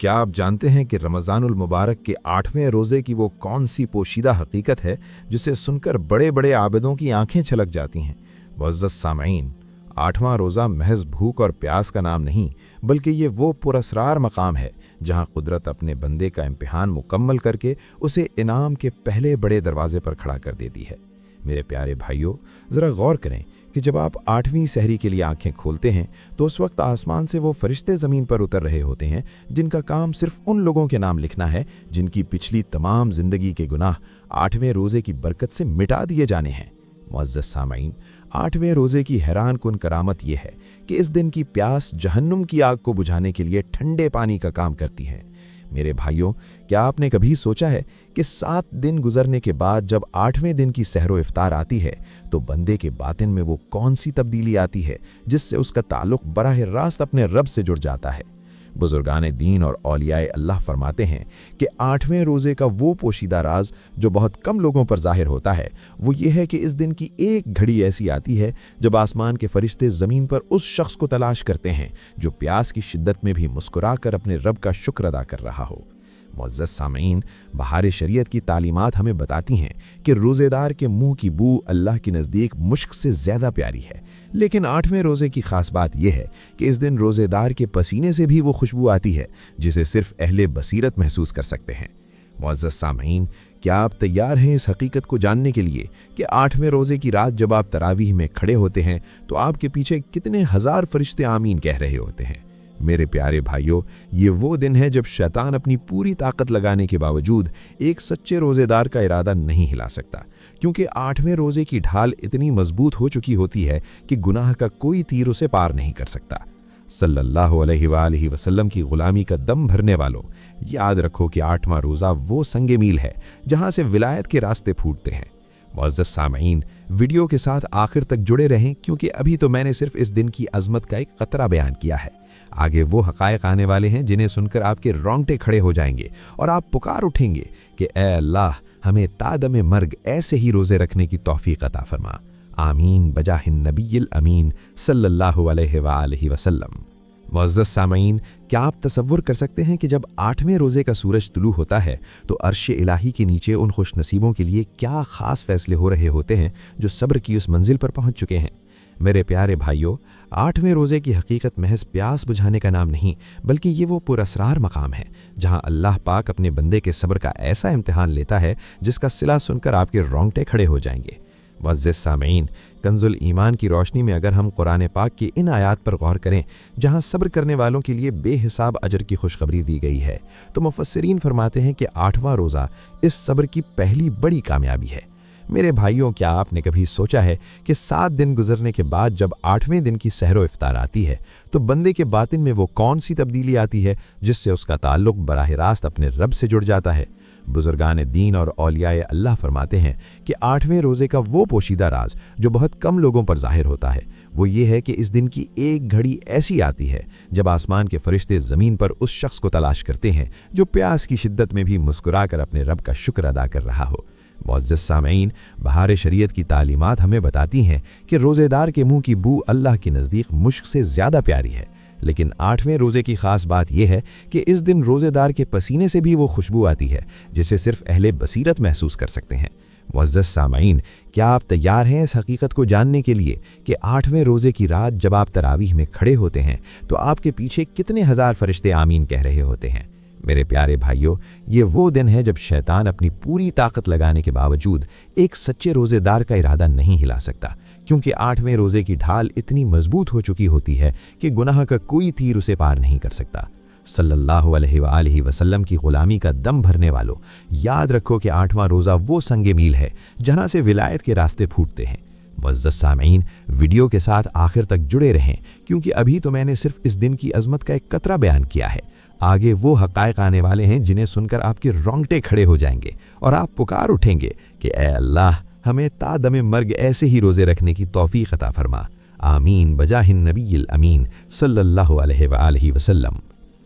क्या आप जानते हैं कि रमज़ानुल मुबारक के 8वें रोज़े की वो कौन सी पोशीदा हकीकत है जिसे सुनकर बड़े बड़े आबिदों की आंखें छलक जाती हैं। मुअज़्ज़ज़ सामईन, 8वां रोज़ा महज भूख और प्यास का नाम नहीं, बल्कि ये वो पुरअसरार मकाम है जहां कुदरत अपने बंदे का इम्तिहान मुकम्मल करके उसे इनाम के पहले बड़े दरवाजे पर खड़ा कर देती है। मेरे प्यारे भाइयों, ज़रा गौर करें कि जब आप 8वीं सहरी के लिए आंखें खोलते हैं तो उस वक्त आसमान से वो फरिश्ते ज़मीन पर उतर रहे होते हैं जिनका काम सिर्फ उन लोगों के नाम लिखना है जिनकी पिछली तमाम ज़िंदगी के गुनाह 8वें रोज़े की बरकत से मिटा दिए जाने हैं। मुअज़्ज़ज़ सामईन, 8वें रोज़े की हैरान कुन करामत यह है कि इस दिन की प्यास जहन्नुम की आग को बुझाने के लिए ठंडे पानी का काम करती है। मेरे भाइयों, क्या आपने कभी सोचा है कि 7 दिन गुजरने के बाद जब 8वें दिन की सहरो इफ्तार आती है तो बंदे के बातिन में वो कौन सी तब्दीली आती है जिससे उसका ताल्लुक बराह रास्त अपने रब से जुड़ जाता है। बुजुर्गान दीन और औलियाए अल्लाह फरमाते हैं कि 8वें रोज़े का वो पोशीदा राज जो बहुत कम लोगों पर जाहिर होता है वो ये है कि इस दिन की एक घड़ी ऐसी आती है जब आसमान के फरिश्ते ज़मीन पर उस शख्स को तलाश करते हैं जो प्यास की शिद्दत में भी मुस्कुराकर अपने रब का शुक्र अदा कर रहा हो। मुअज़्ज़ज़ सामईन, बहार शरीयत की तालीमात हमें बताती हैं कि रोज़ेदार के मुंह की बू अल्लाह के नज़दीक मुश्क से ज़्यादा प्यारी है। लेकिन 8वें रोज़े की ख़ास बात यह है कि इस दिन रोज़ेदार के पसीने से भी वो खुशबू आती है जिसे सिर्फ अहले बसीरत महसूस कर सकते हैं। मुअज़्ज़ज़ सामईन, क्या आप तैयार हैं इस हकीकत को जानने के लिए कि 8वें रोज़े की रात जब आप तरावीह में खड़े होते हैं तो आपके पीछे कितने हज़ार फरिश्ते आमीन कह रहे होते हैं। मेरे प्यारे भाइयों, ये वो दिन है जब शैतान अपनी पूरी ताकत लगाने के बावजूद एक सच्चे रोज़ेदार का इरादा नहीं हिला सकता, क्योंकि 8वें रोज़े की ढाल इतनी मजबूत हो चुकी होती है कि गुनाह का कोई तीर उसे पार नहीं कर सकता। सल्लल्लाहु अलैहि वसल्लम की गुलामी का दम भरने वालों, याद रखो कि 8वां रोज़ा वो संगे मील है जहाँ से विलायत के रास्ते फूटते हैं। मुअज़्ज़ज़ सामईन, वीडियो के साथ आखिर तक जुड़े रहें क्योंकि अभी तो मैंने सिर्फ इस दिन की अज़मत का एक क़तरा बयान किया है। आगे वो हक़ाइक़ आने वाले हैं जिन्हें सुनकर आपके रोंगटे खड़े हो जाएंगे और आप पुकार उठेंगे कि ए अल्लाह, हमें तादम मर्ग ऐसे ही रोज़े रखने की तौफ़ीक़ अता फरमा। आमीन बजाहिन नबील अमीन सल्लल्लाहु अलैहि वसल्लम। मुअज़्ज़ज़ सामईन, क्या आप तसव्वुर कर सकते हैं कि जब 8वें रोज़े का सूरज तुलू होता है तो अर्श इलाही के नीचे उन खुश नसीबों के लिए क्या ख़ास फ़ैसले हो रहे होते हैं जो सब्र की उस मंजिल पर पहुँच चुके हैं। मेरे प्यारे भाइयों, 8वें रोज़े की हकीकत महज प्यास बुझाने का नाम नहीं, बल्कि ये वो पुरअसरार मकाम है जहां अल्लाह पाक अपने बंदे के सब्र का ऐसा इम्तिहान लेता है जिसका सिला सुनकर आपके रोंगटे खड़े हो जाएंगे। मुअज़्ज़ज़ सामईन, कंजुल ईमान की रोशनी में अगर हम कुरान पाक की इन आयात पर गौर करें जहां सब्र करने वालों के लिए बेहिसाब अजर की खुशखबरी दी गई है तो मुफस्सिरीन फरमाते हैं कि 8वां रोज़ा इस सब्र की पहली बड़ी कामयाबी है। मेरे भाइयों, क्या आपने कभी सोचा है कि 7 दिन गुजरने के बाद जब 8वें दिन की सहरो इफ्तार आती है तो बंदे के बातिन में वो कौन सी तब्दीली आती है जिससे उसका ताल्लुक बराह रास्त अपने रब से जुड़ जाता है। बुजुर्गान दीन और औलियाए अल्लाह फरमाते हैं कि 8वें रोज़े का वो पोशीदा राज जो बहुत कम लोगों पर जाहिर होता है वो ये है कि इस दिन की एक घड़ी ऐसी आती है जब आसमान के फरिश्ते ज़मीन पर उस शख्स को तलाश करते हैं जो प्यास की शिद्दत में भी मुस्कुराकर अपने रब का शुक्र अदा कर रहा हो। मुअज़्ज़ज़ सामईन, बहार शरीयत की तालीमात हमें बताती हैं कि रोज़ेदार के मुंह की बू अल्लाह के नज़दीक मुश्क से ज़्यादा प्यारी है। लेकिन 8वें रोज़े की ख़ास बात यह है कि इस दिन रोज़ेदार के पसीने से भी वो खुशबू आती है जिसे सिर्फ अहले बसीरत महसूस कर सकते हैं। मुअज़्ज़ज़ सामईन, क्या आप तैयार हैं इस हकीकत को जानने के लिए कि 8वें रोज़े की रात जब आप तरावीह में खड़े होते हैं तो आपके पीछे कितने हज़ार फरिश्ते आमीन कह रहे होते हैं। मेरे प्यारे भाइयों, ये वो दिन है जब शैतान अपनी पूरी ताकत लगाने के बावजूद एक सच्चे रोज़ेदार का इरादा नहीं हिला सकता, क्योंकि 8वें रोज़े की ढाल इतनी मजबूत हो चुकी होती है कि गुनाह का कोई तीर उसे पार नहीं कर सकता। सल्लल्लाहु अलैहि वसल्लम की गुलामी का दम भरने वालों, याद रखो कि 8वां रोज़ा वो संगे मील है जहाँ से विलायत के रास्ते फूटते हैं। मुअज़्ज़ज़ सामईन, वीडियो के साथ आखिर तक जुड़े रहें क्योंकि अभी तो मैंने सिर्फ इस दिन की अज़मत का एक क़तरा बयान किया है। आगे वो हक़ाइक़ आने वाले हैं जिन्हें सुनकर आपके रोंगटे खड़े हो जाएंगे और आप पुकार उठेंगे कि ए अल्लाह, हमें तादम मर्ग ऐसे ही रोज़े रखने की तौफ़ीक़ अता फरमा। आमीन बजाहिन नबील अमीन सल्लल्लाहु अलैहि वसल्लम।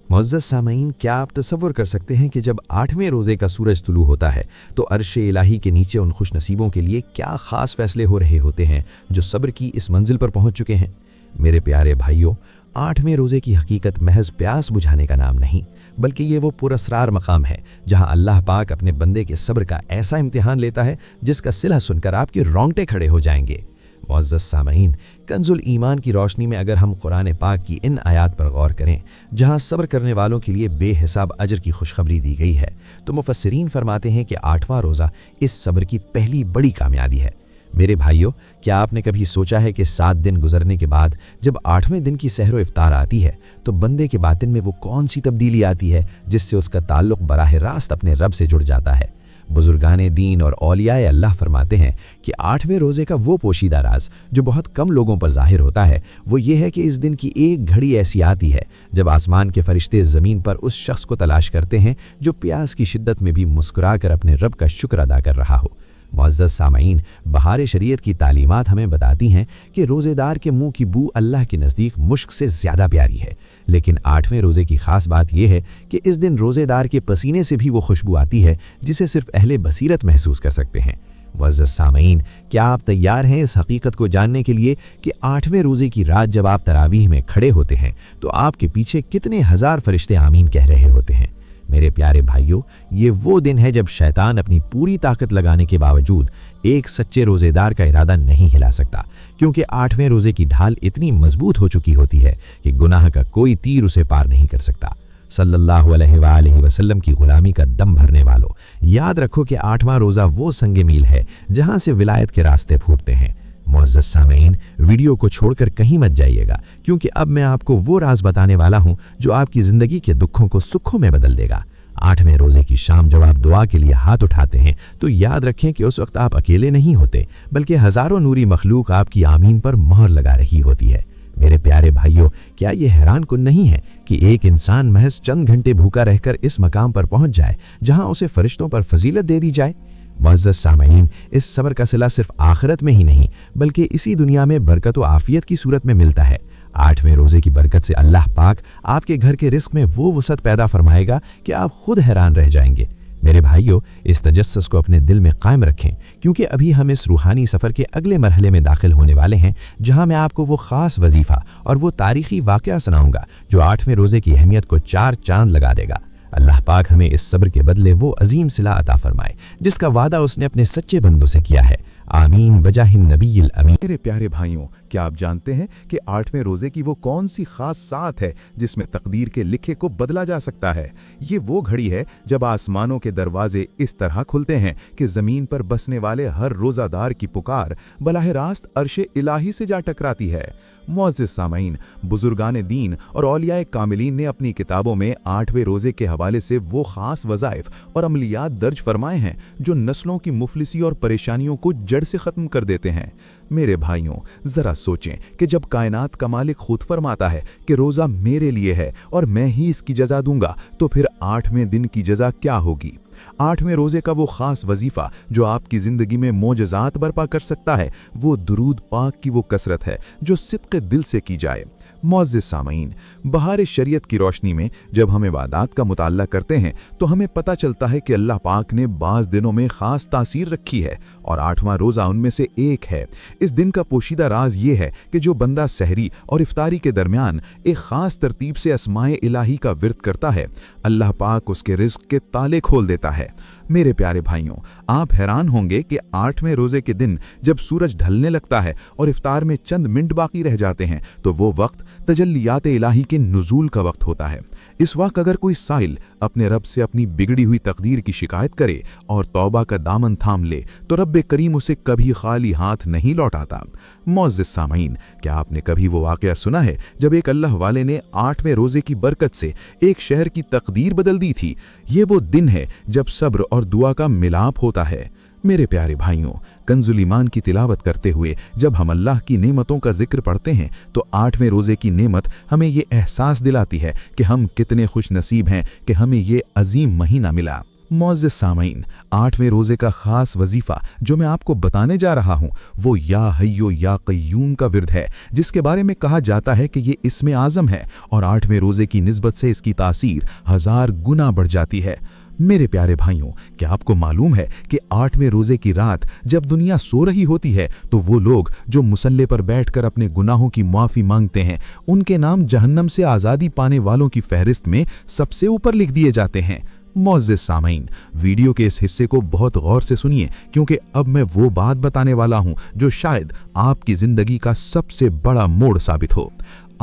मुअज़्ज़ज़ सामईन, क्या आप तसव्वुर कर सकते हैं कि जब 8वें रोज़े का सूरज तुलू होता है तो अर्श इलाही के नीचे उन खुश नसीबों के लिए क्या ख़ास फ़ैसले हो रहे होते हैं जो सब्र की इस मंजिल पर पहुँच चुके हैं। मेरे प्यारे भाइयों, 8वें रोज़े की हकीकत महज प्यास बुझाने का नाम नहीं, बल्कि ये वो पुरस्रार मकाम है जहां अल्लाह पाक अपने बंदे के सब्र का ऐसा इम्तिहान लेता है जिसका सिला सुनकर आपके रोंगटे खड़े हो जाएंगे। मुअज़्ज़ज़ सामईन, कंजुल ईमान की रोशनी में अगर हम कुरान पाक की इन आयात पर गौर करें जहां सब्र करने वालों के लिए बेहिसाब अजर की खुशखबरी दी गई है, तो मुफस्सिरीन फरमाते हैं कि 8वां रोज़ा इस सब्र की पहली बड़ी कामयाबी है। मेरे भाइयों, क्या आपने कभी सोचा है कि 7 दिन गुजरने के बाद जब 8वें दिन की सहरो इफ्तार आती है तो बंदे के बातिन में वो कौन सी तब्दीली आती है जिससे उसका ताल्लुक बराह रास्त अपने रब से जुड़ जाता है। बुजुर्गान दीन और औलियाए अल्लाह फरमाते हैं कि 8वें रोज़े का वो पोशीदा राज जो बहुत कम लोगों पर जाहिर होता है वो ये है कि इस दिन की एक घड़ी ऐसी आती है जब आसमान के फरिश्ते ज़मीन पर उस शख्स को तलाश करते हैं जो प्यास की शिद्दत में भी मुस्कुरा कर अपने रब का शुक्र अदा कर रहा हो। मुअज़्ज़ज़ सामईन, बहार शरीयत की तालीमात हमें बताती हैं कि रोज़ेदार के मुंह की बू अल्लाह के नज़दीक मुश्क से ज़्यादा प्यारी है। लेकिन 8वें रोज़े की ख़ास बात यह है कि इस दिन रोज़ेदार के पसीने से भी वो खुशबू आती है जिसे सिर्फ अहले बसीरत महसूस कर सकते हैं। मुअज़्ज़ज़ सामईन, क्या आप तैयार हैं इस हकीकत को जानने के लिए कि 8वें रोज़े की रात जब आप तरावीह में खड़े होते हैं तो आपके पीछे कितने हज़ार फरिश्ते आमीन कह रहे होते हैं। मेरे प्यारे भाइयों, ये वो दिन है जब शैतान अपनी पूरी ताकत लगाने के बावजूद एक सच्चे रोज़ेदार का इरादा नहीं हिला सकता, क्योंकि 8वें रोज़े की ढाल इतनी मजबूत हो चुकी होती है कि गुनाह का कोई तीर उसे पार नहीं कर सकता। सल्लल्लाहु अलैहि वसल्लम की गुलामी का दम भरने वालों, याद रखो कि 8वां रोज़ा वो संगे मील है जहां से विलायत के रास्ते फूटते हैं। मुअज़्ज़ज़ सामईन, वीडियो को छोड़कर कहीं मत जाइएगा, क्योंकि अब मैं आपको वो राज बताने वाला हूं जो आपकी ज़िंदगी के दुखों को सुखों में बदल देगा। 8वें रोज़े की शाम जब आप दुआ के लिए हाथ उठाते हैं तो याद रखें कि उस वक्त आप अकेले नहीं होते, बल्कि हज़ारों नूरी मखलूक आपकी आमीन पर मोहर लगा रही होती है। मेरे प्यारे भाइयों, क्या ये हैरान कुन नहीं है कि एक इंसान महज चंद घंटे भूखा रहकर इस मकाम पर पहुंच जाए जहां उसे फरिश्तों पर फजीलत दे दी जाए। मुअज़्ज़ज़ सामईन, इस सब्र का सिला सिर्फ आखिरत में ही नहीं बल्कि इसी दुनिया में बरकत व आफियत की सूरत में मिलता है। 8वें रोज़े की बरकत से अल्लाह पाक आपके घर के रिस्क में वो वसअत पैदा फरमाएगा कि आप खुद हैरान रह जाएंगे। मेरे भाइयों, इस तजस्सुस को अपने दिल में कायम रखें, क्योंकि अभी हम इस रूहानी सफ़र के अगले मरहले में दाखिल होने वाले हैं जहां मैं आपको वो ख़ास वजीफ़ा और वो तारीख़ी वाक़या सुनाऊंगा जो 8वें रोज़े की अहमियत को 4 चांद लगा देगा। अल्लाह पाक हमें इस सब्र के बदले वो अजीम सिला अता फरमाए जिसका वादा उसने अपने सच्चे बंदों से किया है। आमीन बजाहिन नबील अमीन। मेरे प्यारे भाइयों, क्या आप जानते हैं कि 8वें रोज़े की वो कौन सी खास सात है जिसमें तकदीर के लिखे को बदला जा सकता है? ये वो घड़ी है जब आसमानों के दरवाजे इस तरह खुलते हैं कि ज़मीन पर बसने वाले हर रोज़ादार की पुकार बलाह रास्त अर्शे इलाही से जा टकराती है। मुअज़्ज़ज़ सामईन, बुजुर्गान दीन और औलियाए कामिलीन ने अपनी किताबों में 8वें रोज़े के हवाले से वो ख़ास वज़ाइफ और अमलियात दर्ज फरमाए हैं जो नस्लों की मुफलिसी और परेशानियों को जड़ से ख़त्म कर देते हैं। मेरे भाइयों, ज़रा सोचें कि जब कायनात का मालिक खुद फरमाता है कि रोज़ा मेरे लिए है और मैं ही इसकी जज़ा दूंगा, तो फिर 8वें दिन की जज़ा क्या होगी? 8वें रोज़े का वो ख़ास वजीफ़ा जो आपकी ज़िंदगी में मोजज़ात बर्पा कर सकता है, वो दुरूद पाक की वो कसरत है जो सिद्क़े दिल से की जाए। मुअज़्ज़ज़ सामईन, बहार शरीयत की रोशनी में जब हम इबादत का मुताल्ला करते हैं तो हमें पता चलता है कि अल्लाह पाक ने बाज़ दिनों में ख़ास तासीर रखी है और 8वां रोज़ा उनमें से एक है। इस दिन का पोशीदा राज ये है कि जो बंदा सहरी और इफ्तारी के दरमियान एक ख़ास तरतीब से अस्माए इलाही का विर्द करता है, अल्लाह पाक उसके रिज़्क़ के ताले खोल देता है। मेरे प्यारे भाइयों, आप हैरान होंगे कि 8वें रोज़े के दिन जब सूरज ढलने लगता है और इफ्तार में चंद मिनट बाकी रह जाते हैं तो वो वक्त तजल्लियात इलाही के नुज़ूल का वक्त होता है। इस वक्त अगर कोई साइल अपने रब से अपनी बिगड़ी हुई तकदीर की शिकायत करे और तौबा का दामन थाम ले तो रब करीम उसे कभी खाली हाथ नहीं लौटाता। मुअज़्ज़ज़ सामईन, क्या आपने कभी वो वाक़या सुना है जब एक अल्लाह वाले ने 8वें रोज़े की बरकत से एक शहर की तकदीर बदल दी थी? ये वो दिन है जब सब्र और दुआ का मिलाप होता है। मेरे प्यारे भाइयों, कंजुल ईमान की तिलावत करते हुए जब हम अल्लाह की नेमतों का जिक्र पढ़ते हैं तो 8वें रोज़े की नेमत हमें ये एहसास दिलाती है कि हम कितने खुश नसीब हैं कि हमें ये अजीम महीना मिला। मुअज़्ज़ज़ सामईन, 8वें रोज़े का ख़ास वजीफ़ा जो मैं आपको बताने जा रहा हूँ वो या हय्यो या क़य्यूम का विर्द है, जिसके बारे में कहा जाता है कि ये इस्म आज़म है और 8वें रोज़े की निस्बत से इसकी तासीर 1000 गुना बढ़ जाती है। मेरे प्यारे भाइयों, क्या आपको मालूम है कि 8वें रोजे की रात जब दुनिया सो रही होती है तो वो लोग जो मुसल्ले पर बैठकर अपने गुनाहों की माफ़ी मांगते हैं, उनके नाम जहन्नम से आज़ादी पाने वालों की फहरिस्त में सबसे ऊपर लिख दिए जाते हैं। मोअज़्ज़िज़ सामईन, वीडियो के इस हिस्से को बहुत गौर से सुनिए, क्योंकि अब मैं वो बात बताने वाला हूं जो शायद आपकी ज़िंदगी का सबसे बड़ा मोड़ साबित हो।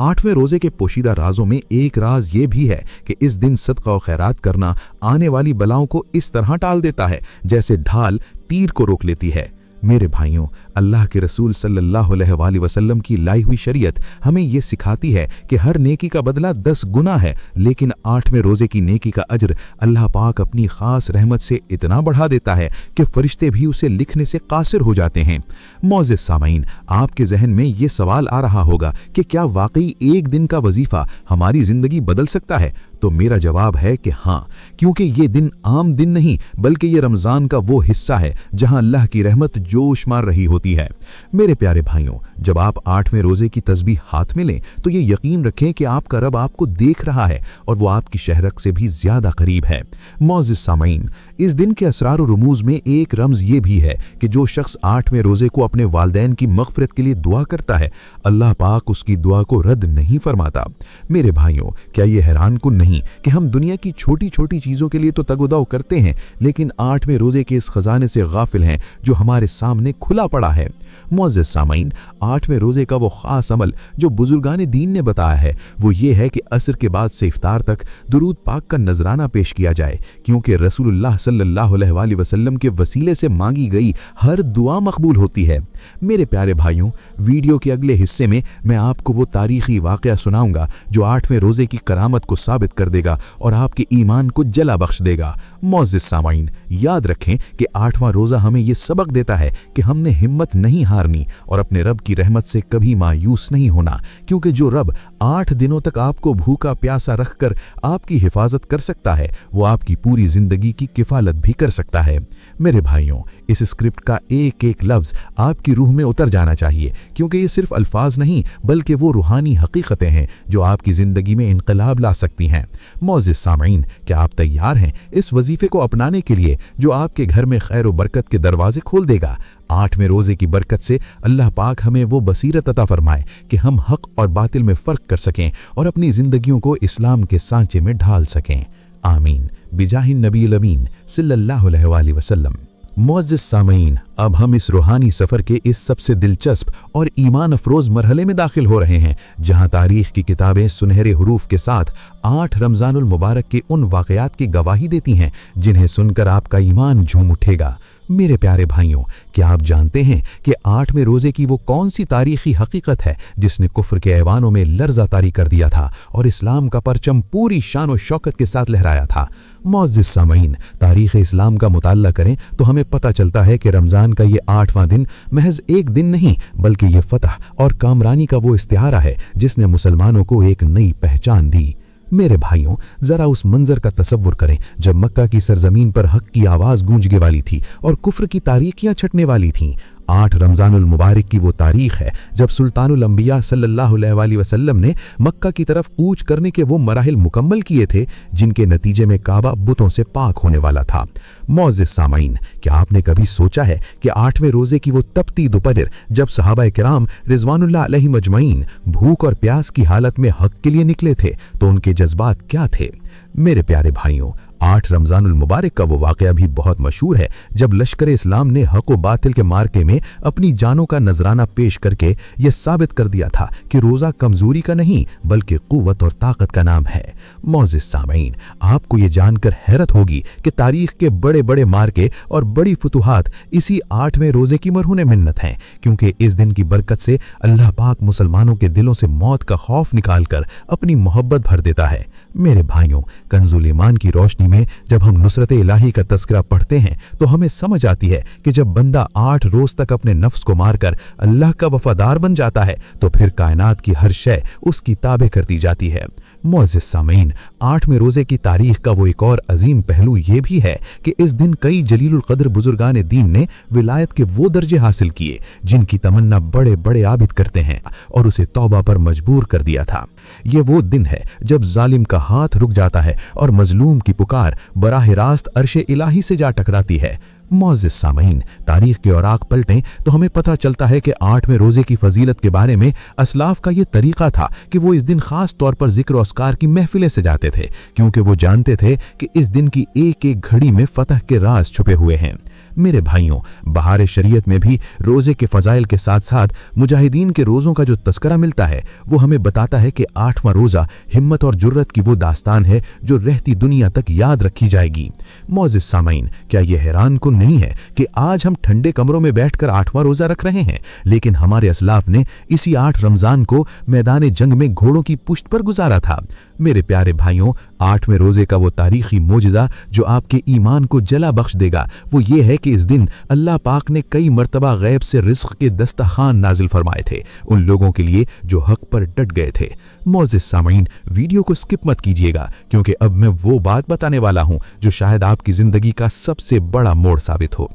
8वें रोजे के पोशीदा राजों में एक राज ये भी है कि इस दिन सदका और खैरात करना आने वाली बलाओं को इस तरह टाल देता है जैसे ढाल तीर को रोक लेती है। मेरे भाइयों, अल्लाह के रसूल सल्लल्लाहु अलैहि वसल्लम की लाई हुई शरीयत हमें ये सिखाती है कि हर नेकी का बदला 10 गुना है, लेकिन 8वें रोजे की नेकी का अज्र अल्लाह पाक अपनी खास रहमत से इतना बढ़ा देता है कि फरिश्ते भी उसे लिखने से कासिर हो जाते हैं। मोअज़्ज़िज़ सामईन, आपके जहन में ये सवाल आ रहा होगा कि क्या वाकई एक दिन का वजीफा हमारी जिंदगी बदल सकता है? तो मेरा जवाब है कि हाँ, क्योंकि ये दिन आम दिन नहीं बल्कि ये रमज़ान का वो हिस्सा है जहां अल्लाह की रहमत जोश मार रही होती है। मेरे प्यारे भाइयों, जब आप 8वें रोजे की तस्बीह हाथ में लें तो ये यकीन रखें कि आपका रब आपको देख रहा है और वो आपकी शहरक से भी ज्यादा करीब है। मोअज़्ज़िज़ सामईन, इस दिन के असरार और रुमूज़ में एक रमज़ ये भी है कि जो शख्स 8वें रोजे को अपने वालिदैन की मग़फ़िरत के लिए दुआ करता है, अल्लाह पाक उसकी दुआ को रद्द नहीं फरमाता। मेरे भाइयों, क्या ये हैरान कुन नहीं कि हम दुनिया की छोटी छोटी चीजों के लिए तो तगोदाव करते हैं, लेकिन 8वें रोजे के इस खजाने से गाफिल हैं जो हमारे सामने खुला पड़ा है। मोअज़्ज़िज़ सामईन, 8वें रोजे का वो खास अमल जो बुजुर्गान दीन ने बताया है वो ये है कि असर के बाद से इफ्तार तक दुरूद पाक का नजराना पेश किया जाए, क्योंकि रसूलुल्लाह सल्लल्लाहु अलैहि वसल्लम के वसीले से मांगी गई हर दुआ मकबूल होती है। मेरे प्यारे भाइयों, वीडियो के अगले हिस्से में मैं आपको वो तारीखी वाक़या सुनाऊंगा जो 8वें रोजे की करामत को साबित कर देगा और आपके ईमान को जला बख्श देगा। मोअज़्ज़िज़ सामईन, याद रखें कि 8वां रोजा हमें ये सबक देता है कि हमने हिम्मत नहीं हारनी और अपने रब की रहमत से कभी मायूस नहीं होना, क्योंकि जो रब 8 दिनों तक आपको भूखा प्यासा रखकर आपकी हिफाजत कर सकता है, वो आपकी पूरी जिंदगी की किफालत भी कर सकता है। मेरे भाइयों, इस स्क्रिप्ट का एक एक लफ्ज आपकी रूह में उतर जाना चाहिए, क्योंकि ये सिर्फ अल्फाज नहीं बल्कि वो रूहानी हकीकतें हैं जो आपकी जिंदगी में इनकलाब ला सकती हैं। मोअज़्ज़िज़ सामईन, क्या आप तैयार हैं इस वजीफे को अपनाने के लिए जो आपके घर में खैर व बरकत के दरवाजे खोल देगा? 8वें रोजे की बरकत से अल्लाह पाक हमें वो बसीरत अता फरमाए कि हम हक और बातिल में फ़र्क कर सकें और अपनी ज़िंदगियों को इस्लाम के सांचे में ढाल सकें। आमीन बिजाहिन नबील अमीन सल्लल्लाहु अलैहि वसल्लम। मोअज़्ज़िज़ सामईन, अब हम इस रूहानी सफ़र के इस सबसे दिलचस्प और ईमान अफरोज़ मरहले में दाखिल हो रहे हैं जहां तारीख़ की किताबें सुनहरे हुरूफ के साथ 8 रमज़ानुल मुबारक के उन वाक़यात की गवाही देती हैं जिन्हें सुनकर आपका ईमान झूम उठेगा। मेरे प्यारे भाइयों, क्या आप जानते हैं कि 8वें रोजे की वो कौन सी तारीखी हकीकत है जिसने कुफ्र के ऐवानों में लर्ज़ा तारी कर दिया था और इस्लाम का परचम पूरी शान और शौकत के साथ लहराया था? मोअज़्ज़िज़ सामईन, तारीख़ इस्लाम का मुताल्ला करें तो हमें पता चलता है कि रमज़ान का ये 8वां दिन महज एक दिन नहीं बल्कि ये फतह और कामरानी का वो इस्तिहारा है जिसने मुसलमानों को एक नई पहचान दी। मेरे भाइयों, जरा उस मंजर का तसव्वुर करें जब मक्का की सरजमीन पर हक की आवाज गूंजने वाली थी और कुफ्र की तारीकियां छटने वाली थीं। 8 रमज़ानुल मुबारक की वो तारीख है जब सुल्तानुल अंबिया सल्लल्लाहु अलैहि वसल्लम ने मक्का की तरफ कूच करने के वो मराहिल मुकम्मल किए थे जिनके नतीजे में काबा बुतों से पाक होने वाला था। मोअज़्ज़िज़ सामईन, क्या आपने कभी सोचा है कि 8वें रोजे की वो तपती दोपहर जब सहाबाए किराम रिज़वानुल्लाह अलैहिम अजमईन भूख और प्यास की हालत में हक के लिए निकले थे तो उनके जज्बात क्या थे? मेरे प्यारे भाइयों, 8 रमज़ानुल मुबारक का वो वाक़या भी बहुत मशहूर है जब लश्कर इस्लाम ने हक व बातिल के मार्के में अपनी जानों का नजराना पेश करके ये साबित कर दिया था कि रोज़ा कमज़ोरी का नहीं बल्कि क़ुव्वत और ताकत का नाम है। मोअज़्ज़िज़ सामईन, आपको ये जानकर हैरत होगी कि तारीख़ के बड़े बड़े मार्के और बड़ी फुतूहात इसी 8वें रोज़े की मरहून मिन्नत हैं, क्योंकि इस दिन की बरकत से अल्लाह पाक मुसलमानों के दिलों से मौत का खौफ निकाल कर अपनी मोहब्बत भर देता है। मेरे भाइयों, कंजुल ईमान की रोशनी में जब हम नुसरत इलाही का तस्करा पढ़ते हैं तो हमें समझ आती है कि जब बंदा 8 रोज तक अपने नफ्स को मारकर अल्लाह का वफादार बन जाता है तो फिर कायनात की हर शय उसकी ताबे करती जाती है। मुअज़्ज़िज़ सामीन, 8वें रोजे की तारीख का वो एक और अजीम पहलू ये भी है कि इस दिन कई जलीलुल क़द्र बुजुर्गान दीन ने विलायत के वो दर्जे हासिल किए जिनकी तमन्ना बड़े बड़े आबिद करते हैं और उसे तौबा पर मजबूर कर दिया था। ये वो दिन है जब जालिम का हाथ रुक जाता है और मजलूम की पुकार बराह रास्त अर्शे इलाही से जा टकराती है। मौज़िज़ सामईन, तारीख के औराक पलटें तो हमें पता चलता है कि 8वें रोज़े की फजीलत के बारे में असलाफ का ये तरीक़ा था कि वो इस दिन ख़ास तौर पर ज़िक्र और अस्कार की महफ़िलें सजाते थे, क्योंकि वो जानते थे कि इस दिन की एक एक घड़ी में फ़तह के राज छुपे हुए हैं। मेरे भाइयों, बहार शरीयत में भी रोज़े के फ़ज़ाइल के साथ साथ मुजाहिदीन के रोज़ों का जो तस्करा मिलता है वो हमें बताता है कि 8वां रोज़ा हिम्मत और जुर्रत की वो दास्तान है जो रहती दुनिया तक याद रखी जाएगी। मौज़िज़ सामईन, क्या ये हैरान कुन नहीं है कि आज हम ठंडे कमरों में बैठकर 8वां रोज़ा रख रहे हैं, लेकिन हमारे असलाफ ने इसी 8 रमज़ान को मैदान जंग में घोड़ों की पुश्त पर गुजारा था। मेरे प्यारे भाइयों, 8वें रोज़े का वो तारीख़ी मोजिज़ा जो आपके ईमान को जला बख्श देगा वो ये है कि इस दिन अल्लाह पाक ने कई मर्तबा गैब से रिज़्क़ के दस्तरखान नाजिल फरमाए थे उन लोगों के लिए जो हक़ पर डट गए थे। मौज़िज़ सामईन, वीडियो को स्किप मत कीजिएगा, क्योंकि अब मैं वो बात बताने वाला हूँ जो शायद आपकी ज़िंदगी का सबसे बड़ा मोड़ साबित हो।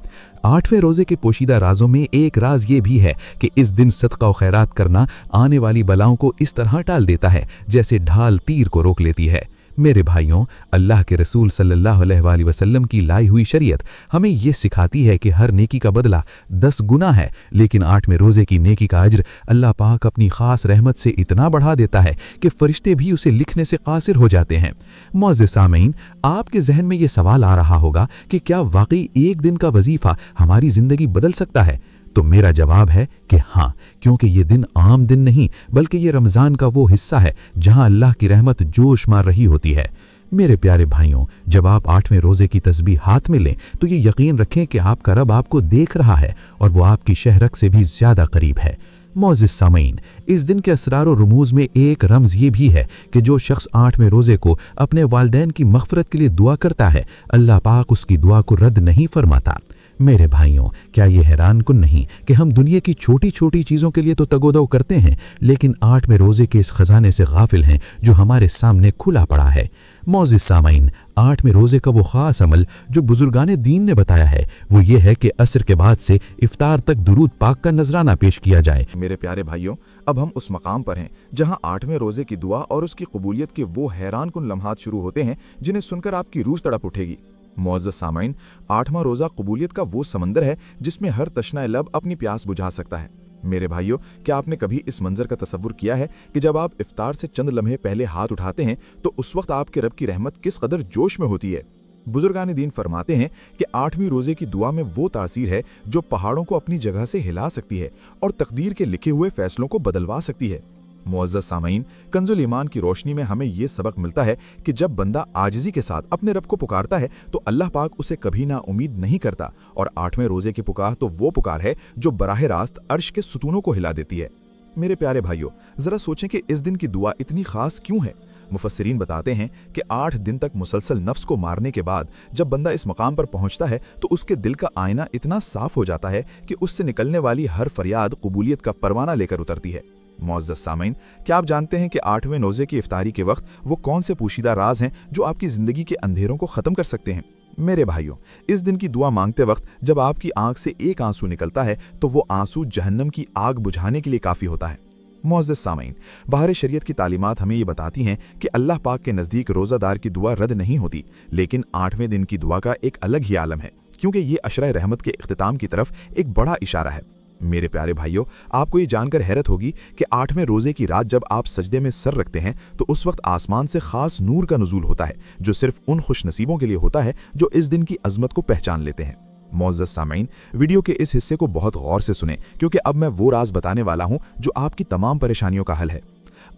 8वें रोज़े के पोशीदा राजों में एक राज ये भी है कि इस दिन सदका और खैरात करना आने वाली बलाओं को इस तरह टाल देता है जैसे ढाल तीर को रोक लेती है। मेरे भाइयों, अल्लाह के रसूल सल्लल्लाहु अलैहि वसल्लम की लाई हुई शरीयत हमें ये सिखाती है कि हर नेकी का बदला 10 गुना है, लेकिन 8वें रोज़े की नेकी का अज्र अल्लाह पाक अपनी ख़ास रहमत से इतना बढ़ा देता है कि फ़रिश्ते भी उसे लिखने से कासिर हो जाते हैं। मौज़िज़ सामईन, आपके जहन में ये सवाल आ रहा होगा कि क्या वाकई एक दिन का वजीफ़ा हमारी ज़िंदगी बदल सकता है? तो मेरा जवाब है कि हाँ, क्योंकि ये दिन आम दिन नहीं बल्कि ये रमज़ान का वो हिस्सा है जहां अल्लाह की रहमत जोश मार रही होती है। मेरे प्यारे भाइयों, जब आप 8वें रोज़े की तस्बीह हाथ में लें तो ये यकीन रखें कि आपका रब आपको देख रहा है और वो आपकी शहरक से भी ज़्यादा करीब है। मौज़िज़ सामईन, इस दिन के असरार और रमूज़ में एक रमज़ ये भी है कि जो शख्स 8वें रोज़े को अपने वालिदैन की मग़फ़िरत के लिए दुआ करता है, अल्लाह पाक उसकी दुआ को रद्द नहीं फरमाता। मेरे भाइयों, क्या ये हैरान कुन नहीं कि हम दुनिया की छोटी छोटी चीज़ों के लिए तो तगोदो करते हैं, लेकिन 8वें रोज़े के इस खजाने से गाफिल हैं जो हमारे सामने खुला पड़ा है। मौज़िज़ सामईन, 8वें रोज़े का वो ख़ास अमल जो बुजुर्गाने दीन ने बताया है वो ये है कि असर के बाद से इफ्तार तक दुरूद पाक का नजराना पेश किया जाए। मेरे प्यारे भाइयों, अब हम उस मकाम पर हैं जहां 8वें रोज़े की दुआ और उसकी कबूलियत के वो हैरान कुन लम्हात शुरू होते हैं जिन्हें सुनकर आपकी रूह तड़प उठेगी। मौज़िज़ सामईन, 8वां रोज़ा कबूलियत का वो समंदर है जिसमें हर तशना लब अपनी प्यास बुझा सकता है। मेरे भाइयों, क्या आपने कभी इस मंजर का तसव्वुर किया है कि जब आप इफ्तार से चंद लम्हे पहले हाथ उठाते हैं तो उस वक्त आपके रब की रहमत किस कदर जोश में होती है। बुजुर्गान दीन फरमाते हैं कि 8वीं रोज़े की दुआ में वो तासीर है जो पहाड़ों को अपनी जगह से हिला सकती है और तकदीर के लिखे हुए फैसलों को बदलवा सकती है। मुअज़्ज़ज़ सामईन, कंजुल ईमान की रोशनी में हमें ये सबक मिलता है कि जब बंदा आजिज़ी के साथ अपने रब को पुकारता है तो अल्लाह पाक उसे कभी ना उम्मीद नहीं करता, और 8वें रोज़े की पुकार तो वो पुकार है जो बराह रास्त अर्श के सुतूनों को हिला देती है। मेरे प्यारे भाइयों, ज़रा सोचें कि इस दिन की दुआ इतनी ख़ास क्यों है। मुफस्सिरीन बताते हैं कि 8 दिन तक मुसलसल नफ्स को मारने के बाद जब बंदा इस मकाम पर पहुंचता है तो उसके दिल का आईना इतना साफ हो जाता है कि उससे निकलने वाली हर फरियाद कबूलियत का परवाना लेकर उतरती है। मुअज़्ज़ज़ सामईन, क्या आप जानते हैं कि 8वें रोज़े की इफ्तारी के वक्त वो कौन से पोशीदा राज हैं जो आपकी ज़िंदगी के अंधेरों को ख़त्म कर सकते हैं। मेरे भाइयों, इस दिन की दुआ मांगते वक्त जब आपकी आंख से एक आंसू निकलता है तो वो आंसू जहन्नम की आग बुझाने के लिए काफ़ी होता है। मुअज़्ज़ज़ सामईन, बाहर शरीयत की तालीमात हमें ये बताती हैं कि अल्लाह पाक के नज़दीक रोज़ादार की दुआ रद्द नहीं होती, लेकिन 8वें दिन की दुआ का एक अलग ही आलम है, क्योंकि ये अशरा रहमत के इख्तिताम की तरफ एक बड़ा इशारा है। मेरे प्यारे भाइयों, आपको ये जानकर हैरत होगी कि 8वें रोज़े की रात जब आप सजदे में सर रखते हैं तो उस वक्त आसमान से ख़ास नूर का नुज़ूल होता है जो सिर्फ उन खुश नसीबों के लिए होता है जो इस दिन की अज़मत को पहचान लेते हैं। मुअज़्ज़ज़ सामईन, वीडियो के इस हिस्से को बहुत गौर से सुनें, क्योंकि अब मैं वो राज बताने वाला हूँ जो आपकी तमाम परेशानियों का हल है।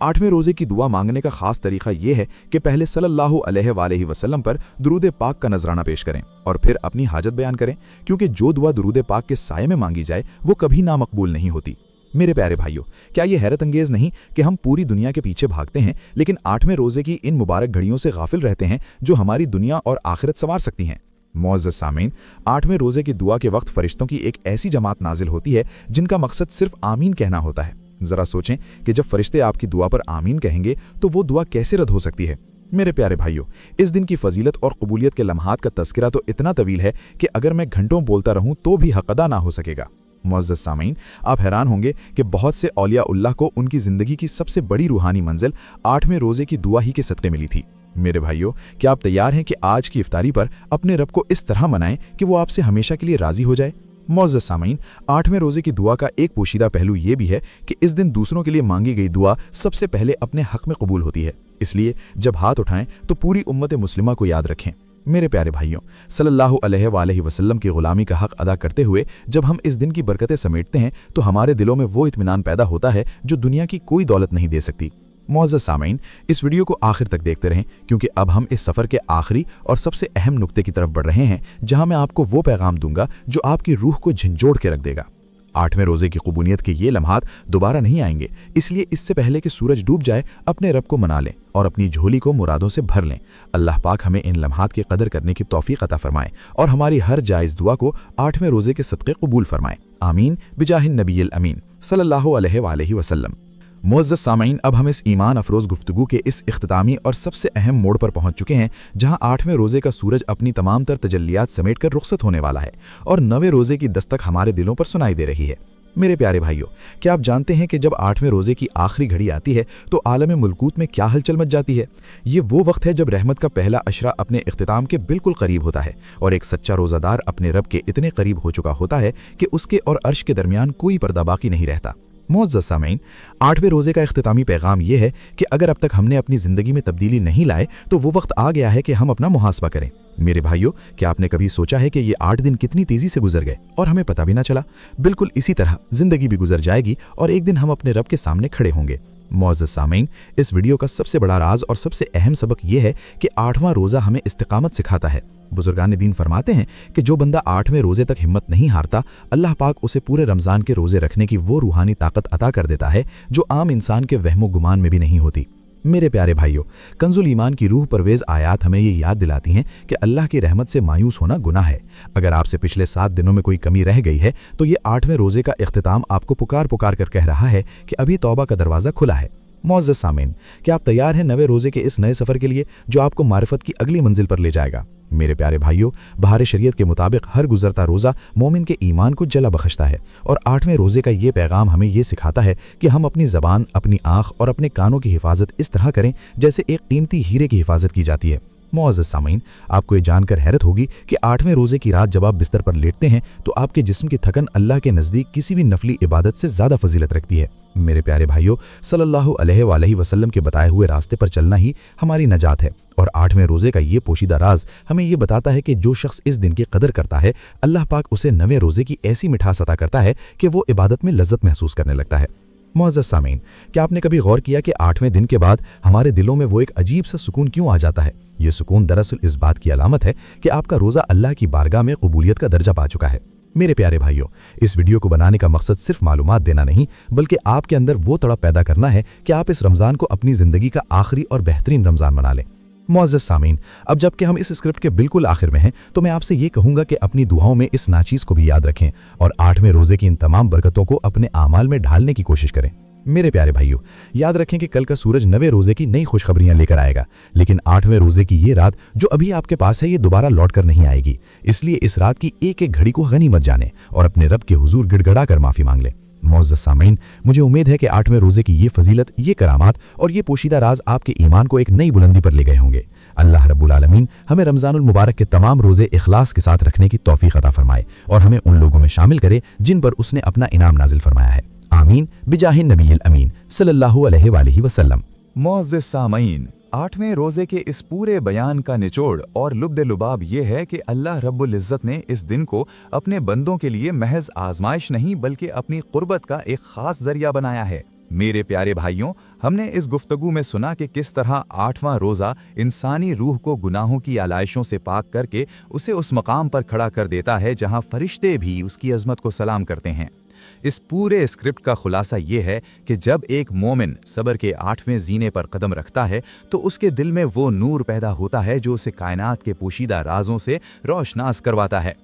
8वें रोज़े की दुआ मांगने का ख़ास तरीक़ा ये है कि पहले सल्लल्लाहु अलैहि वसल्लम पर दुरूद पाक का नजराना पेश करें और फिर अपनी हाजत बयान करें, क्योंकि जो दुआ दुरूद पाक के साये में मांगी जाए वो कभी नामकबूल नहीं होती। मेरे प्यारे भाइयों, क्या ये हैरत अंगेज़ नहीं कि हम पूरी दुनिया के पीछे भागते हैं लेकिन 8वें रोज़े की इन मुबारक घड़ियों से गाफिल रहते हैं जो हमारी दुनिया और आखिरत संवार सकती हैं। मुअज़्ज़ज़ सामईन, 8वें रोज़े की दुआ के वक्त फरिश्तों की एक ऐसी जमात नाजिल होती है जिनका मकसद सिर्फ आमीन कहना होता है। ज़रा सोचें कि जब फरिश्ते आपकी दुआ पर आमीन कहेंगे तो वो दुआ कैसे रद्द हो सकती है। मेरे प्यारे भाइयों, इस दिन की फजीलत और कबूलियत के लम्हात का तज़किरा तो इतना तवील है कि अगर मैं घंटों बोलता रहूं तो भी हक़ अदा ना हो सकेगा। मुअज़्ज़ज़ सामीन, आप हैरान होंगे कि बहुत से औलिया उल्लाह को उनकी ज़िंदगी की सबसे बड़ी रूहानी मंजिल 8वें रोज़े की दुआ ही के सदक़े मिली थी। मेरे भाइयों, क्या आप तैयार हैं कि आज की इफ्तारी पर अपने रब को इस तरह मनाएं कि वो आपसे हमेशा के लिए राज़ी हो जाए? मुअज़्ज़ज़ सामीन, 8वें रोज़े की दुआ का एक पोशीदा पहलू ये भी है कि इस दिन दूसरों के लिए मांगी गई दुआ सबसे पहले अपने हक़ में कबूल होती है। इसलिए जब हाथ उठाएं तो पूरी उम्मत मुस्लिमा को याद रखें। मेरे प्यारे भाइयों, सल्लल्लाहु अलैहि वसल्लम की ग़ुलामी का हक़ अदा करते हुए जब हम इस दिन की बरकतें समेटते हैं तो हमारे दिलों में वो इत्मीनान पैदा होता है जो दुनिया की कोई दौलत नहीं दे सकती। मुअज़्ज़ज़ सामीन, इस वीडियो को आखिर तक देखते रहें क्योंकि अब हम इस सफ़र के आखिरी और सबसे अहम नुक्ते की तरफ बढ़ रहे हैं जहां मैं आपको वो पैगाम दूंगा जो आपकी रूह को झंझोड़ के रख देगा। 8वें रोज़े की कबूलियत के ये लम्हात दोबारा नहीं आएंगे, इसलिए इससे पहले कि सूरज डूब जाए अपने रब को मना लें और अपनी झोली को मुरादों से भर लें। अल्लाह पाक हमें इन लम्हात की कदर करने की तौफीक अता फरमाए और हमारी हर जायज़ दुआ को 8वें रोज़े के सदक़े कबूल फरमाए। आमीन बिजाहिन नबील अमीन सल्लल्लाहु अलैहि वसल्लम। मुअज़्ज़ज़ सामीन, अब हम इस ईमान अफरोज़ गुफ्तगू के इस इख्तितामी और सबसे अहम मोड़ पर पहुंच चुके हैं जहां 8वें रोज़े का सूरज अपनी तमाम तर तजल्लियात समेट कर रुखसत होने वाला है और 9वें रोज़े की दस्तक हमारे दिलों पर सुनाई दे रही है। मेरे प्यारे भाइयों, क्या आप जानते हैं कि जब 8वें रोज़े की आखिरी घड़ी आती है तो आलम मुल्कूत में क्या हलचल मच जाती है? ये वो वक्त है जब रहमत का पहला अशरा अपने इख्तिताम के बिल्कुल करीब होता है और एक सच्चा रोज़ादार अपने रब के इतने करीब हो चुका होता है कि उसके और अर्श के दरमियान कोई पर्दा बाकी नहीं रहता। मुअज़्ज़ज़ सामीन, 8वें रोज़े का इख्तितामी पैगाम यह है कि अगर अब तक हमने अपनी ज़िंदगी में तब्दीली नहीं लाए तो वो वक्त आ गया है कि हम अपना मुहासबा करें। मेरे भाइयों, क्या आपने कभी सोचा है कि ये 8 दिन कितनी तेज़ी से गुजर गए और हमें पता भी ना चला? बिल्कुल इसी तरह ज़िंदगी भी गुजर जाएगी और एक दिन हम अपने रब के सामने खड़े होंगे। मुअज़्ज़ज़ सामीन, इस वीडियो का सबसे बड़ा राज और सबसे अहम सबक यह है कि 8वां रोज़ा हमें इस्तिकामत सिखाता है। बुजुर्गान दीन फरमाते हैं कि जो बंदा 8वें रोज़े तक हिम्मत नहीं हारता, अल्लाह पाक उसे पूरे रमज़ान के रोज़े रखने की वो रूहानी ताकत अता कर देता है जो आम इंसान के वहमो गुमान में भी नहीं होती। मेरे प्यारे भाइयों, कंजुल ईमान की रूह परवेज़ आयात हमें ये याद दिलाती हैं कि अल्लाह की रहमत से मायूस होना गुनाह है। अगर आपसे पिछले 7 दिनों में कोई कमी रह गई है तो ये 8वें रोज़े का इख्तिताम आपको पुकार पुकार कर कह रहा है कि अभी तौबा का दरवाज़ा खुला है। मुअज़्ज़ज़ सामीन, क्या आप तैयार हैं 9वें रोज़े के इस नए सफ़र के लिए जो आपको मारिफत की अगली मंजिल पर ले जाएगा? मेरे प्यारे भाइयों, बहार शरीयत के मुताबिक हर गुजरता रोज़ा मोमिन के ईमान को जला बख्शता है और 8वें रोज़े का ये पैगाम हमें ये सिखाता है कि हम अपनी ज़बान, अपनी आँख और अपने कानों की हिफाजत इस तरह करें जैसे एक कीमती हीरे की हिफाजत की जाती है। मुअज़्ज़ज़ सामीन, आपको ये जानकर हैरत होगी कि 8वें रोज़े की रात जब आप बिस्तर पर लेटते हैं तो आपके जिस्म की थकन अल्लाह के नज़दीक किसी भी नफली इबादत से ज़्यादा फजीलत रखती है। मेरे प्यारे भाइयों, सल्लल्लाहु अलैहि वसल्लम के बताए हुए रास्ते पर चलना ही हमारी नजात है और 8वें रोज़े का ये पोशीदा राज हमें ये बताता है कि जो शख्स इस दिन की कदर करता है, अल्लाह पाक उसे 9वें रोज़े की ऐसी मिठास अता करता है कि वो इबादत में लज्जत महसूस करने लगता है। मुअज़्ज़ज़ सामीन, क्या आपने कभी गौर किया कि 8वें दिन के बाद हमारे दिलों में वो एक अजीब सा सुकून क्यों आ जाता है? ये सुकून दरअसल इस बात की अलामत है कि आपका रोज़ा अल्लाह की बारगाह में कबूलियत का दर्जा पा चुका है। मेरे प्यारे भाइयों, इस वीडियो को बनाने का मकसद सिर्फ मालूमात देना नहीं बल्कि आपके अंदर वो तड़प पैदा करना है कि आप इस रमज़ान को अपनी ज़िंदगी का आखिरी और बेहतरीन रमज़ान बना लें। मुअज़्ज़ज़ सामीन, अब जबकि हम इस स्क्रिप्ट के बिल्कुल आखिर में हैं तो मैं आपसे ये कहूँगा कि अपनी दुआओं में इस नाचीज़ को भी याद रखें और 8वें रोज़े की इन तमाम बरकतों को अपने आमाल में ढालने की कोशिश करें। मेरे प्यारे भाइयों, याद रखें कि कल का सूरज 9वें रोज़े की नई खुशखबरियां लेकर आएगा, लेकिन 8वें रोज़े की ये रात जो अभी आपके पास है ये दोबारा लौट कर नहीं आएगी। इसलिए इस रात की एक एक घड़ी को गनीमत जाने और अपने रब के हुजूर गिड़गड़ा कर माफ़ी मांग लें। मुअज़्ज़ज़ सामीन, मुझे उम्मीद है कि 8वें रोज़े की ये फजीलत, ये करामात और ये पोशीदा राज आपके ईमान को एक नई बुलंदी पर ले गए होंगे। अल्लाह रब्बुल आलमीन हमें रमज़ानुल मुबारक के तमाम रोज़े इखलास के साथ रखने की तौफीक अता फरमाए और हमें उन लोगों में शामिल करे जिन पर उसने अपना इनाम नाजिल फरमाया है। आमीन बिजाहिन नबील अमीन सल्लल्लाहु अलैहि वसल्लम। मुअज़्ज़ज़ सामीन, 8वें रोज़े के इस पूरे बयान का निचोड़ और लुब्द लुबाब ये है कि अल्लाह रब्बुल इज़्ज़त ने इस दिन को अपने बंदों के लिए महज आजमाइश नहीं बल्कि अपनी कुर्बत का एक ख़ास ज़रिया बनाया है। मेरे प्यारे भाइयों, हमने इस गुफ्तगू में सुना कि किस तरह 8वां रोज़ा इंसानी रूह को गुनाहों की आलाइशों से पाक करके उसे उस मकाम पर खड़ा कर देता है जहां फरिश्ते भी उसकी अज़मत को सलाम करते हैं। इस पूरे स्क्रिप्ट का खुलासा ये है कि जब एक मोमिन सब्र के 8वें जीने पर कदम रखता है तो उसके दिल में वो नूर पैदा होता है जो उसे कायनात के पोशीदा राजों से रोशनास करवाता है।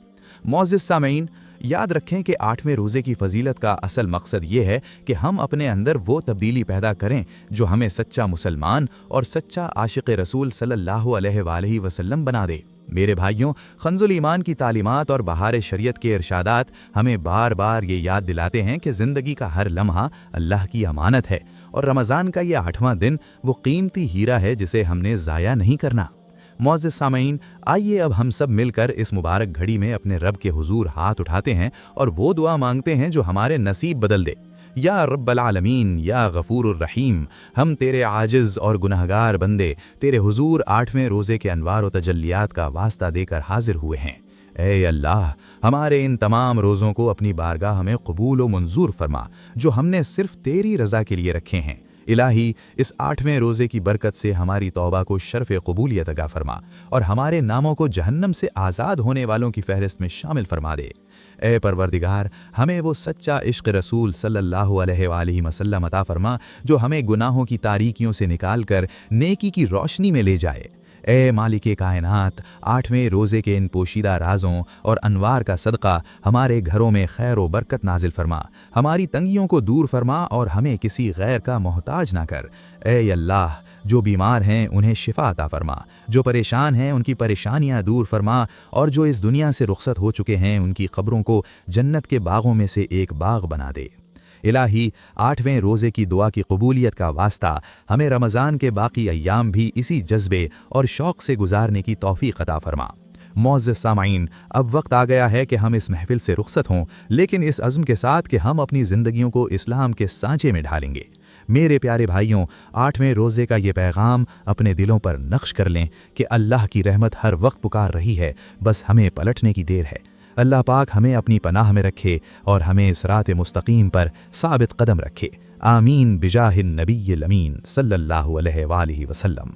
मुअज़्ज़ज़ सामीन, याद रखें कि 8वें रोज़े की फजीलत का असल मकसद ये है कि हम अपने अंदर वो तब्दीली पैदा करें जो हमें सच्चा मुसलमान और सच्चा आशिक़ रसूल सल्लल्लाहु अलैहि वसल्लम बना दे। میرے بھائیوں، کنزُل ایمان کی تعلیمات اور بہار شریعت کے ارشادات ہمیں بار بار یہ یاد دلاتے ہیں کہ زندگی کا ہر لمحہ اللہ کی امانت ہے، اور رمضان کا یہ 8واں دن وہ قیمتی ہیرا ہے جسے ہم نے ضائع نہیں کرنا۔ معزز سامعین، آئیے اب ہم سب مل کر اس مبارک گھڑی میں اپنے رب کے حضور ہاتھ اٹھاتے ہیں اور وہ دعا مانگتے ہیں جو ہمارے نصیب بدل دے۔ یا رب العالمین، یا غفور الرحیم، ہم تیرے عاجز اور گنہگار بندے تیرے حضور 8ویں روزے کے انوار و تجلیات کا واسطہ دے کر حاضر ہوئے ہیں۔ اے اللہ، ہمارے ان تمام روزوں کو اپنی بارگاہ میں قبول و منظور فرما جو ہم نے صرف تیری رضا کے لیے رکھے ہیں۔ الہی، اس 8ویں روزے کی برکت سے ہماری توبہ کو شرف قبولیت عطا فرما اور ہمارے ناموں کو جہنم سے آزاد ہونے والوں کی فہرست میں شامل فرما دے۔ اے پروردگار، ہمیں وہ سچا عشق رسول صلی اللہ علیہ وآلہ وسلم عطا فرما جو ہمیں گناہوں کی تاریکیوں سے نکال کر نیکی کی روشنی میں لے جائے۔ اے مالک کائنات، 8ویں روزے کے ان پوشیدہ رازوں اور انوار کا صدقہ ہمارے گھروں میں خیر و برکت نازل فرما، ہماری تنگیوں کو دور فرما اور ہمیں کسی غیر کا محتاج نہ کر۔ اے اللہ، جو بیمار ہیں انہیں شفا عطا فرما، جو پریشان ہیں ان کی پریشانیاں دور فرما، اور جو اس دنیا سے رخصت ہو چکے ہیں ان کی قبروں کو جنت کے باغوں میں سے ایک باغ بنا دے۔ الہی، 8ویں روزے کی دعا کی قبولیت کا واسطہ ہمیں رمضان کے باقی ایام بھی اسی جذبے اور شوق سے گزارنے کی توفیق عطا فرما۔ معزز سامعین، اب وقت آ گیا ہے کہ ہم اس محفل سے رخصت ہوں، لیکن اس عزم کے ساتھ کہ ہم اپنی زندگیوں کو اسلام کے سانچے میں ڈھالیں گے۔ میرے پیارے بھائیوں، 8ویں روزے کا یہ پیغام اپنے دلوں پر نقش کر لیں کہ اللہ کی رحمت ہر وقت پکار رہی ہے، بس ہمیں پلٹنے کی دیر ہے۔ اللہ پاک ہمیں اپنی پناہ میں رکھے اور ہمیں صراط مستقیم پر ثابت قدم رکھے۔ آمین بجاہ النبی الامین صلی اللہ علیہ وآلہ وسلم۔